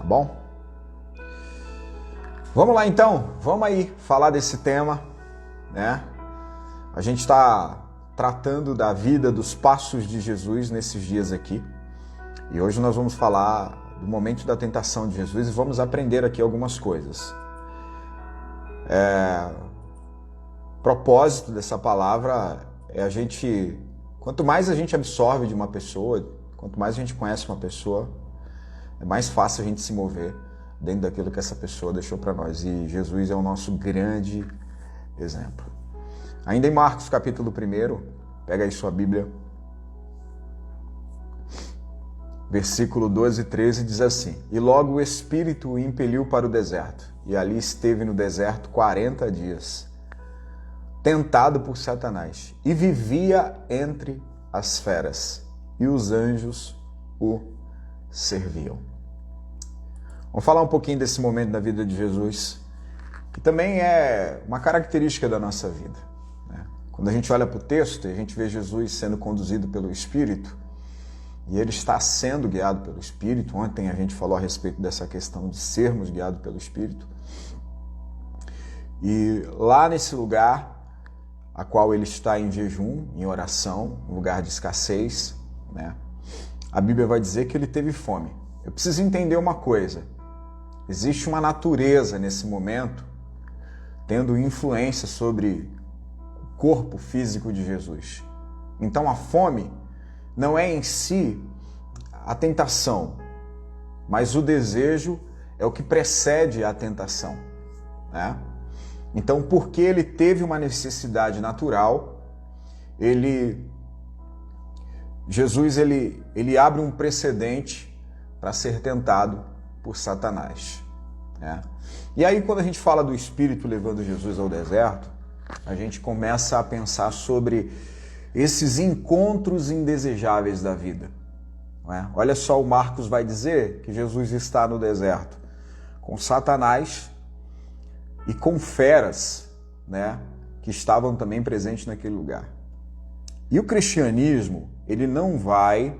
bom? Vamos lá então, vamos aí falar desse tema, né? A gente está tratando da vida, dos passos de Jesus nesses dias aqui. E hoje nós vamos falar do momento da tentação de Jesus e vamos aprender aqui algumas coisas. O propósito dessa palavra é quanto mais a gente absorve de uma pessoa, quanto mais a gente conhece uma pessoa, é mais fácil a gente se mover dentro daquilo que essa pessoa deixou para nós. E Jesus é o nosso grande exemplo. Ainda em Marcos capítulo 1, pega aí sua Bíblia, versículo 12 e 13 diz assim: E logo o Espírito o impeliu para o deserto, e ali esteve no deserto 40 dias, tentado por Satanás, e vivia entre as feras, e os anjos o serviam. Vamos falar um pouquinho desse momento da vida de Jesus, que também é uma característica da nossa vida, né? Quando a gente olha para o texto, a gente vê Jesus sendo conduzido pelo Espírito, e ele está sendo guiado pelo Espírito. Ontem a gente falou a respeito dessa questão de sermos guiados pelo Espírito. E lá nesse lugar, a qual ele está em jejum, em oração, um lugar de escassez, né? A Bíblia vai dizer que ele teve fome. Eu preciso entender uma coisa. Existe uma natureza nesse momento tendo influência sobre o corpo físico de Jesus. Então a fome não é em si a tentação, mas o desejo é o que precede a tentação, né? Então, porque ele teve uma necessidade natural, Jesus abre um precedente para ser tentado por Satanás, né? E aí, quando a gente fala do Espírito levando Jesus ao deserto, a gente começa a pensar sobre esses encontros indesejáveis da vida, não é? Olha só, o Marcos vai dizer que Jesus está no deserto com Satanás e com feras, né, que estavam também presentes naquele lugar. E o cristianismo, ele não vai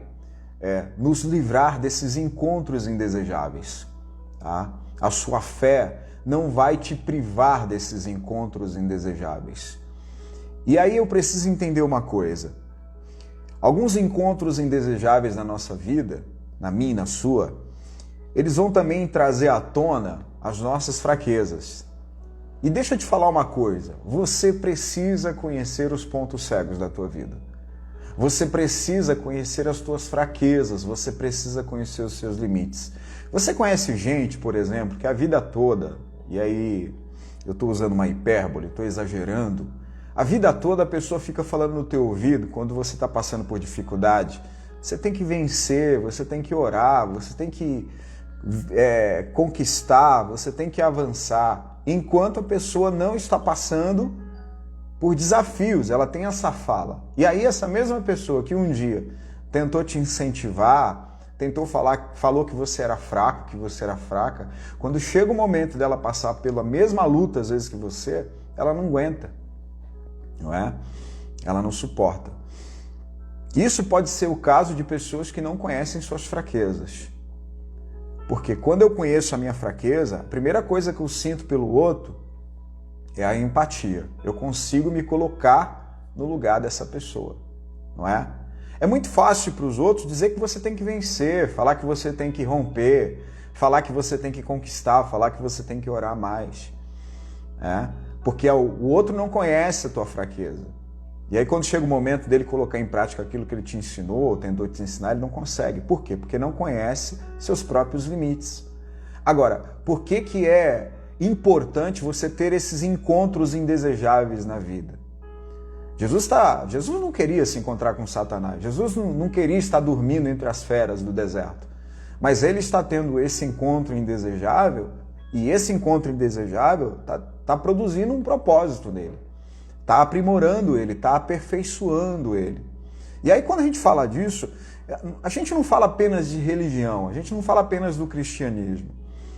nos livrar desses encontros indesejáveis, tá? A sua fé não vai te privar desses encontros indesejáveis. E aí eu preciso entender uma coisa. Alguns encontros indesejáveis na nossa vida, na minha e na sua, eles vão também trazer à tona as nossas fraquezas. E deixa eu te falar uma coisa, você precisa conhecer os pontos cegos da tua vida. Você precisa conhecer as tuas fraquezas, você precisa conhecer os seus limites. Você conhece gente, por exemplo, que a vida toda, e aí eu estou usando uma hipérbole, estou exagerando, a vida toda a pessoa fica falando no teu ouvido, quando você está passando por dificuldade, você tem que vencer, você tem que orar, você tem que conquistar, você tem que avançar, enquanto a pessoa não está passando por desafios, ela tem essa fala. E aí essa mesma pessoa que um dia tentou te incentivar, falou que você era fraco, que você era fraca, quando chega o momento dela passar pela mesma luta às vezes que você, ela não aguenta, não é? Ela não suporta. Isso pode ser o caso de pessoas que não conhecem suas fraquezas. Porque quando eu conheço a minha fraqueza, a primeira coisa que eu sinto pelo outro é a empatia. Eu consigo me colocar no lugar dessa pessoa, não é? É muito fácil para os outros dizer que você tem que vencer, falar que você tem que romper, falar que você tem que conquistar, falar que você tem que orar mais, né? Porque o outro não conhece a tua fraqueza. E aí quando chega o momento dele colocar em prática aquilo que ele te ensinou, ou tentou te ensinar, ele não consegue. Por quê? Porque não conhece seus próprios limites. Agora, por que é importante você ter esses encontros indesejáveis na vida? Jesus não queria se encontrar com Satanás. Jesus não queria estar dormindo entre as feras do deserto. Mas ele está tendo esse encontro indesejável, e esse encontro indesejável está produzindo um propósito nele. Está aprimorando ele, está aperfeiçoando ele. E aí quando a gente fala disso, a gente não fala apenas de religião, a gente não fala apenas do cristianismo.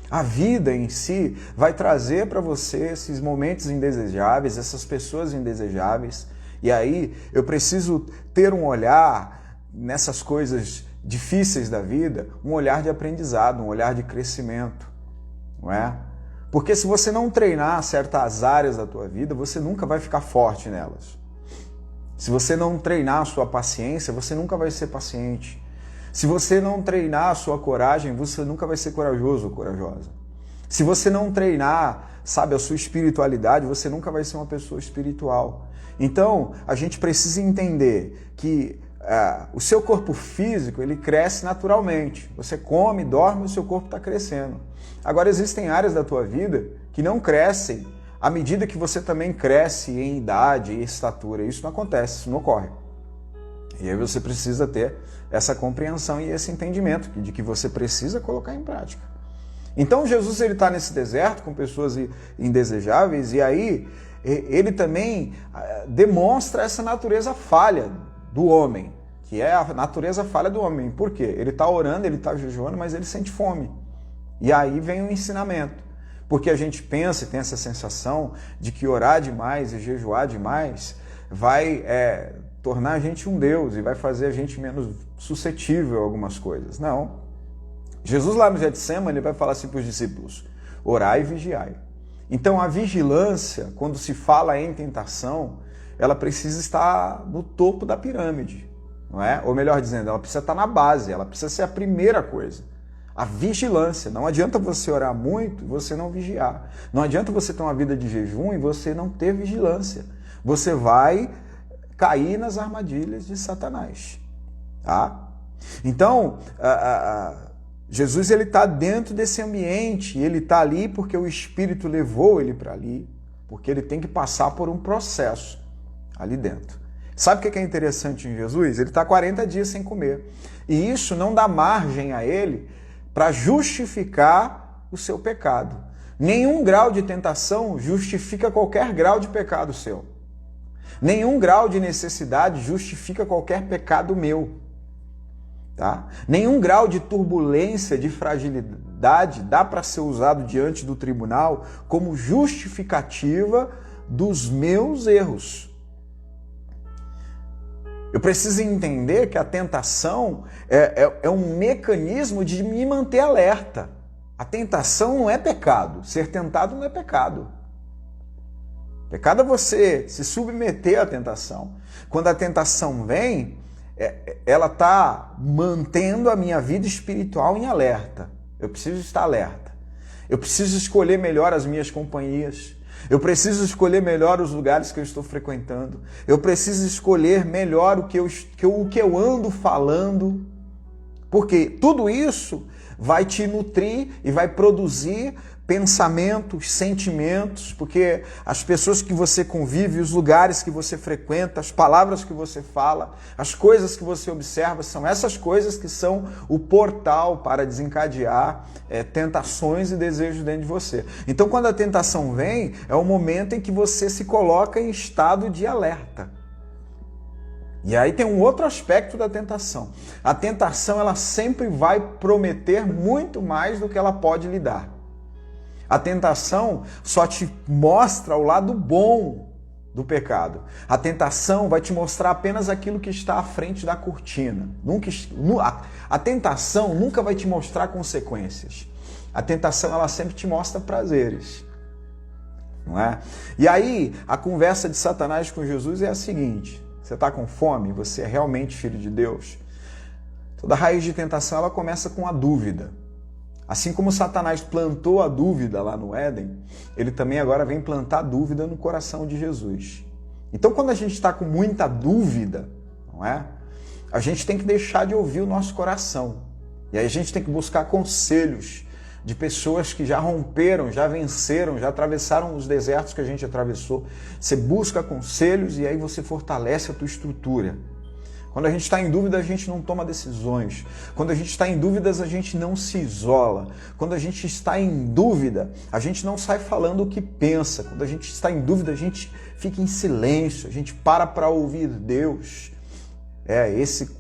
A vida em si vai trazer para você esses momentos indesejáveis, essas pessoas indesejáveis. E aí eu preciso ter um olhar nessas coisas difíceis da vida, um olhar de aprendizado, um olhar de crescimento, não é? Porque se você não treinar certas áreas da tua vida, você nunca vai ficar forte nelas. Se você não treinar a sua paciência, você nunca vai ser paciente. Se você não treinar a sua coragem, você nunca vai ser corajoso ou corajosa. Se você não treinar, sabe, a sua espiritualidade, você nunca vai ser uma pessoa espiritual. Então, a gente precisa entender que o seu corpo físico, ele cresce naturalmente. Você come, dorme, o seu corpo está crescendo. Agora, existem áreas da tua vida que não crescem à medida que você também cresce em idade e estatura. Isso não acontece, isso não ocorre. E aí você precisa ter essa compreensão e esse entendimento de que você precisa colocar em prática. Então Jesus está nesse deserto com pessoas indesejáveis e aí ele também demonstra essa natureza falha do homem, que é a natureza falha do homem. Por quê? Ele está orando, ele está jejuando, mas ele sente fome. E aí vem o ensinamento. Porque a gente pensa e tem essa sensação de que orar demais e jejuar demais vai tornar a gente um Deus e vai fazer a gente menos suscetível a algumas coisas. Não. Jesus lá no Getsemane, ele vai falar assim para os discípulos: orai e vigiai. Então a vigilância, quando se fala em tentação, ela precisa estar no topo da pirâmide, não é? Ou melhor dizendo, ela precisa estar na base, ela precisa ser a primeira coisa. A vigilância. Não adianta você orar muito e você não vigiar. Não adianta você ter uma vida de jejum e você não ter vigilância. Você vai cair nas armadilhas de Satanás. Tá? Então, Jesus está dentro desse ambiente. Ele está ali porque o Espírito levou ele para ali. Porque ele tem que passar por um processo ali dentro. Sabe o que é interessante em Jesus? Ele está 40 dias sem comer. E isso não dá margem a ele para justificar o seu pecado. Nenhum grau de tentação justifica qualquer grau de pecado seu. Nenhum grau de necessidade justifica qualquer pecado meu. Tá? Nenhum grau de turbulência, de fragilidade dá para ser usado diante do tribunal como justificativa dos meus erros. Eu preciso entender que a tentação é um mecanismo de me manter alerta. A tentação não é pecado. Ser tentado não é pecado. Pecado é você se submeter à tentação. Quando a tentação vem, ela está mantendo a minha vida espiritual em alerta. Eu preciso estar alerta. Eu preciso escolher melhor as minhas companhias. Eu preciso escolher melhor os lugares que eu estou frequentando. Eu preciso escolher melhor o que eu ando falando. Porque tudo isso vai te nutrir e vai produzir pensamentos, sentimentos, porque as pessoas que você convive, os lugares que você frequenta, as palavras que você fala, as coisas que você observa, são essas coisas que são o portal para desencadear tentações e desejos dentro de você. Então, quando a tentação vem, é o momento em que você se coloca em estado de alerta. E aí tem um outro aspecto da tentação. A tentação, ela sempre vai prometer muito mais do que ela pode lhe dar. A tentação só te mostra o lado bom do pecado. A tentação vai te mostrar apenas aquilo que está à frente da cortina. A tentação nunca vai te mostrar consequências. A tentação, ela sempre te mostra prazeres. Não é? E aí, a conversa de Satanás com Jesus é a seguinte: você está com fome? Você é realmente filho de Deus? Toda raiz de tentação, ela começa com a dúvida. Assim como Satanás plantou a dúvida lá no Éden, ele também agora vem plantar dúvida no coração de Jesus. Então, quando a gente está com muita dúvida, não é? A gente tem que deixar de ouvir o nosso coração. E aí a gente tem que buscar conselhos de pessoas que já romperam, já venceram, já atravessaram os desertos que a gente atravessou. Você busca conselhos e aí você fortalece a tua estrutura. Quando a gente está em dúvida, a gente não toma decisões. Quando a gente está em dúvidas, a gente não se isola. Quando a gente está em dúvida, a gente não sai falando o que pensa. Quando a gente está em dúvida, a gente fica em silêncio, a gente para ouvir Deus.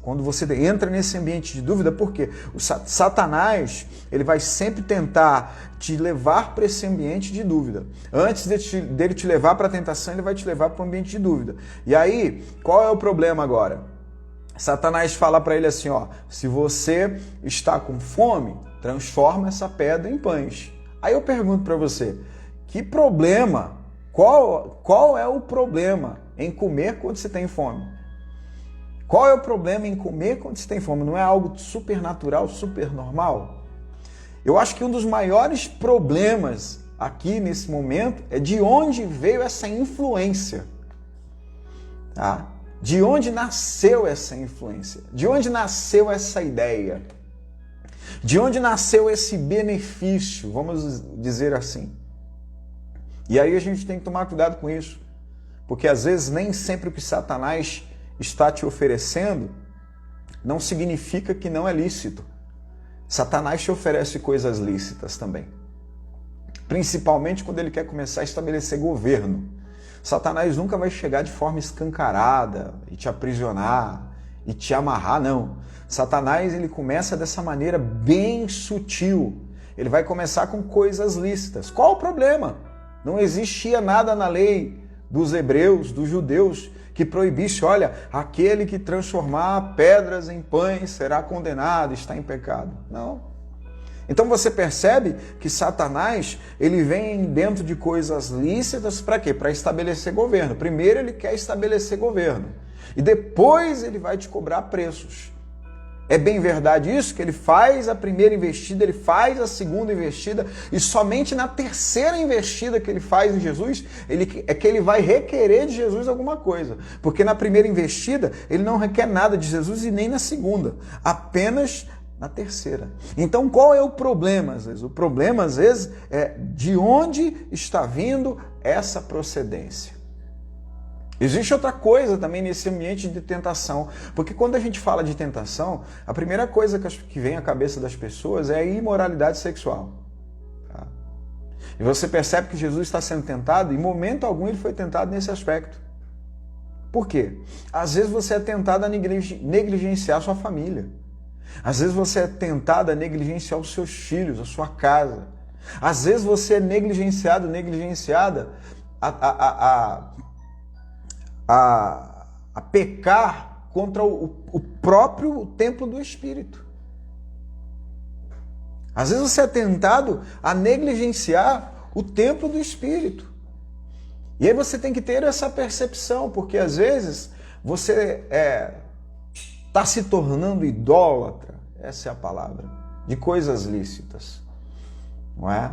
Quando você entra nesse ambiente de dúvida, por quê? O Satanás, ele vai sempre tentar te levar para esse ambiente de dúvida. Antes dele te levar para a tentação, ele vai te levar para o ambiente de dúvida. E aí, qual é o problema agora? Satanás fala para ele assim, ó, se você está com fome, transforma essa pedra em pães. Aí eu pergunto para você, que problema, qual é o problema em comer quando você tem fome? Qual é o problema em comer quando você tem fome? Não é algo super natural, super normal? Eu acho que um dos maiores problemas aqui nesse momento é de onde veio essa influência, tá? De onde nasceu essa influência? De onde nasceu essa ideia? De onde nasceu esse benefício, vamos dizer assim? E aí a gente tem que tomar cuidado com isso, porque às vezes nem sempre o que Satanás está te oferecendo não significa que não é lícito. Satanás te oferece coisas lícitas também, principalmente quando ele quer começar a estabelecer governo. Satanás nunca vai chegar de forma escancarada e te aprisionar e te amarrar, não. Satanás, ele começa dessa maneira bem sutil. Ele vai começar com coisas lícitas. Qual o problema? Não existia nada na lei dos hebreus, dos judeus, que proibisse, olha, aquele que transformar pedras em pães será condenado, está em pecado. Não. Então você percebe que Satanás, ele vem dentro de coisas lícitas para quê? Para estabelecer governo. Primeiro ele quer estabelecer governo e depois ele vai te cobrar preços. É bem verdade isso, que ele faz a primeira investida, ele faz a segunda investida e somente na terceira investida que ele faz em Jesus, é que ele vai requerer de Jesus alguma coisa. Porque na primeira investida ele não requer nada de Jesus e nem na segunda, apenas na terceira. Então qual é o problema às vezes? O problema às vezes é de onde está vindo essa procedência. Existe outra coisa também nesse ambiente de tentação, porque quando a gente fala de tentação, a primeira coisa que vem à cabeça das pessoas é a imoralidade sexual. Tá? E você percebe que Jesus está sendo tentado, e em momento algum ele foi tentado nesse aspecto. Por quê? Às vezes você é tentado a negligenciar a sua família. Às vezes você é tentado a negligenciar os seus filhos, a sua casa. Às vezes você é negligenciada a pecar contra o próprio templo do Espírito. Às vezes você é tentado a negligenciar o templo do Espírito. E aí você tem que ter essa percepção, porque às vezes você está se tornando idólatra, essa é a palavra, de coisas lícitas, não é?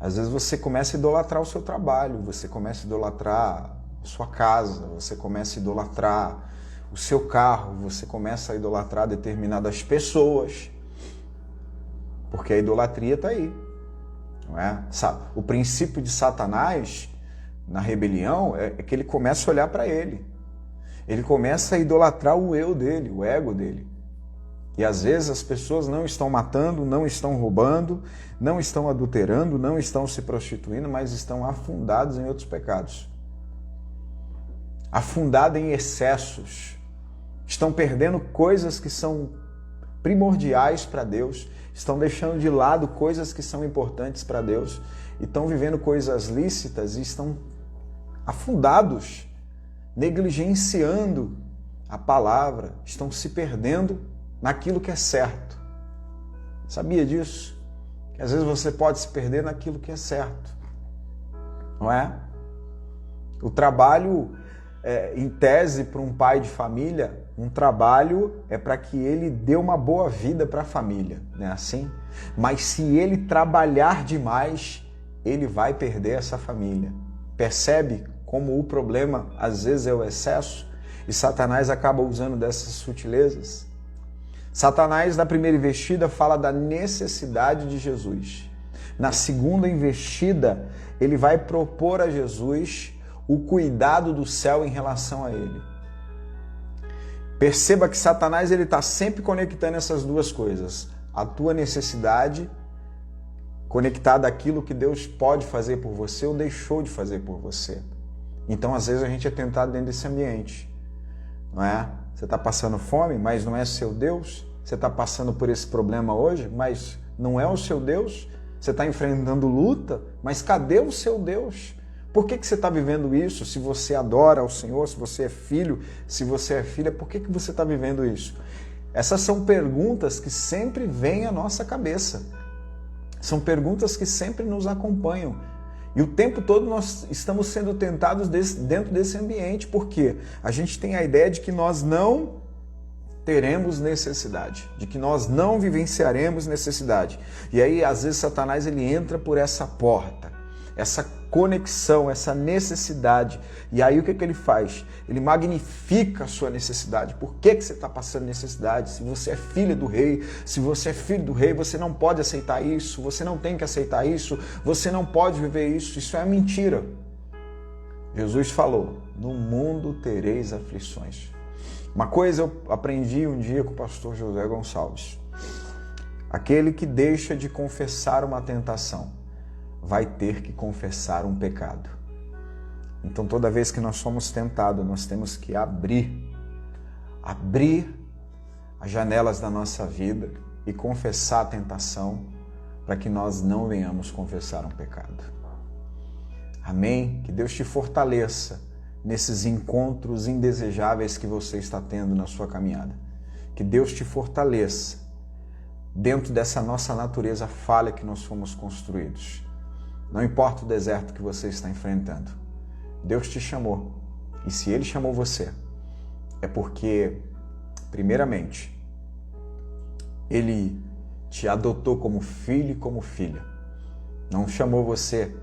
Às vezes você começa a idolatrar o seu trabalho, você começa a idolatrar a sua casa, você começa a idolatrar o seu carro, você começa a idolatrar determinadas pessoas, porque a idolatria está aí, não é? O princípio de Satanás na rebelião é que ele começa a olhar para ele. Ele começa a idolatrar o eu dele, o ego dele. E às vezes as pessoas não estão matando, não estão roubando, não estão adulterando, não estão se prostituindo, mas estão afundados em outros pecados. Afundados em excessos. Estão perdendo coisas que são primordiais para Deus, estão deixando de lado coisas que são importantes para Deus, e estão vivendo coisas lícitas e estão afundados, negligenciando a palavra, estão se perdendo naquilo que é certo. Sabia disso? Que às vezes você pode se perder naquilo que é certo, não é? O trabalho, em tese, para um pai de família, um trabalho é para que ele dê uma boa vida para a família, não é assim? Mas se ele trabalhar demais, ele vai perder essa família. Percebe como o problema às vezes é o excesso? E Satanás acaba usando dessas sutilezas. Satanás, na primeira investida, fala da necessidade de Jesus. Na segunda investida, ele vai propor a Jesus o cuidado do céu em relação a ele. Perceba que Satanás está sempre conectando essas duas coisas. A tua necessidade conectada àquilo que Deus pode fazer por você ou deixou de fazer por você. Então, às vezes, a gente é tentado dentro desse ambiente, não é? Você está passando fome, mas não é seu Deus. Você está passando por esse problema hoje, mas não é o seu Deus. Você está enfrentando luta, mas cadê o seu Deus? Por que você está vivendo isso? Se você adora ao Senhor, se você é filho, se você é filha, por que você está vivendo isso? Essas são perguntas que sempre vêm à nossa cabeça. São perguntas que sempre nos acompanham. E o tempo todo nós estamos sendo tentados dentro desse ambiente, porque a gente tem a ideia de que nós não teremos necessidade, de que nós não vivenciaremos necessidade. E aí, às vezes, Satanás ele entra por essa porta, essa conexão, essa necessidade. E aí o que ele faz? Ele magnifica a sua necessidade. Por que você está passando necessidade? Se você é filha do rei, se você é filho do rei, você não pode aceitar isso, você não tem que aceitar isso, você não pode viver isso. Isso é mentira. Jesus falou, no mundo tereis aflições. Uma coisa eu aprendi um dia com o pastor José Gonçalves. Aquele que deixa de confessar uma tentação vai ter que confessar um pecado. Então, toda vez que nós somos tentados, nós temos que abrir as janelas da nossa vida e confessar a tentação para que nós não venhamos confessar um pecado. Amém? Que Deus te fortaleça nesses encontros indesejáveis que você está tendo na sua caminhada. Que Deus te fortaleça dentro dessa nossa natureza falha que nós fomos construídos. Não importa o deserto que você está enfrentando. Deus te chamou. E se Ele chamou você, é porque, primeiramente, Ele te adotou como filho e como filha. Não chamou você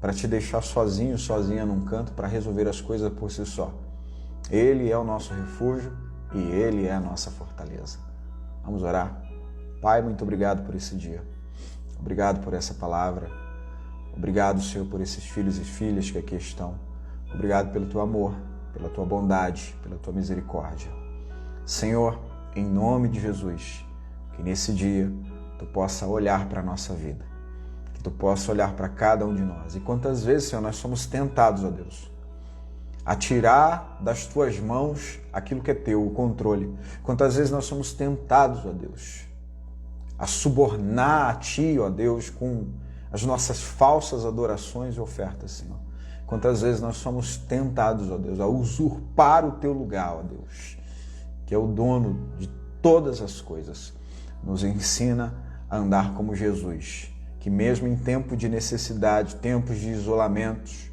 para te deixar sozinho, sozinha num canto para resolver as coisas por si só. Ele é o nosso refúgio e Ele é a nossa fortaleza. Vamos orar? Pai, muito obrigado por esse dia. Obrigado por essa palavra. Obrigado, Senhor, por esses filhos e filhas que aqui estão. Obrigado pelo Teu amor, pela Tua bondade, pela Tua misericórdia. Senhor, em nome de Jesus, que nesse dia Tu possa olhar para a nossa vida, que Tu possa olhar para cada um de nós. E quantas vezes, Senhor, nós somos tentados, ó Deus, a tirar das Tuas mãos aquilo que é Teu, o controle. Quantas vezes nós somos tentados, ó Deus, a subornar a Ti, ó Deus, com as nossas falsas adorações e ofertas, Senhor. Quantas vezes nós somos tentados, ó Deus, a usurpar o Teu lugar, ó Deus, que é o dono de todas as coisas. Nos ensina a andar como Jesus, que mesmo em tempo de necessidade, tempos de isolamentos,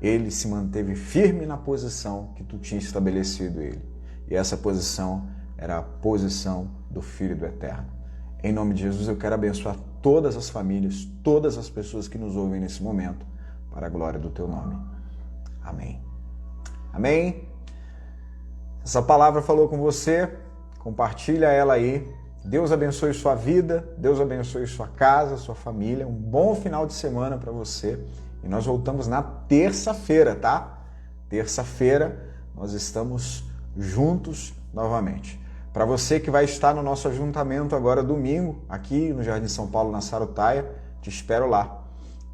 Ele se manteve firme na posição que Tu tinha estabelecido Ele. E essa posição era a posição do Filho do Eterno. Em nome de Jesus, eu quero abençoar todas as famílias, todas as pessoas que nos ouvem nesse momento, para a glória do Teu nome. Amém. Amém? Essa palavra falou com você, compartilha ela aí. Deus abençoe sua vida, Deus abençoe sua casa, sua família. Um bom final de semana para você. E nós voltamos na terça-feira, tá? Terça-feira nós estamos juntos novamente. Para você que vai estar no nosso ajuntamento agora domingo, aqui no Jardim São Paulo, na Sarutaia, te espero lá.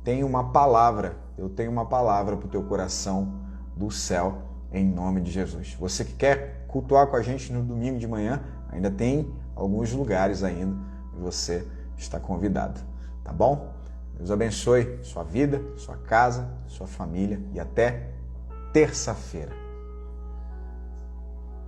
Tenho uma palavra, eu tenho uma palavra para o teu coração do céu, em nome de Jesus. Você que quer cultuar com a gente no domingo de manhã, ainda tem alguns lugares ainda e você está convidado, tá bom? Deus abençoe sua vida, sua casa, sua família e até terça-feira.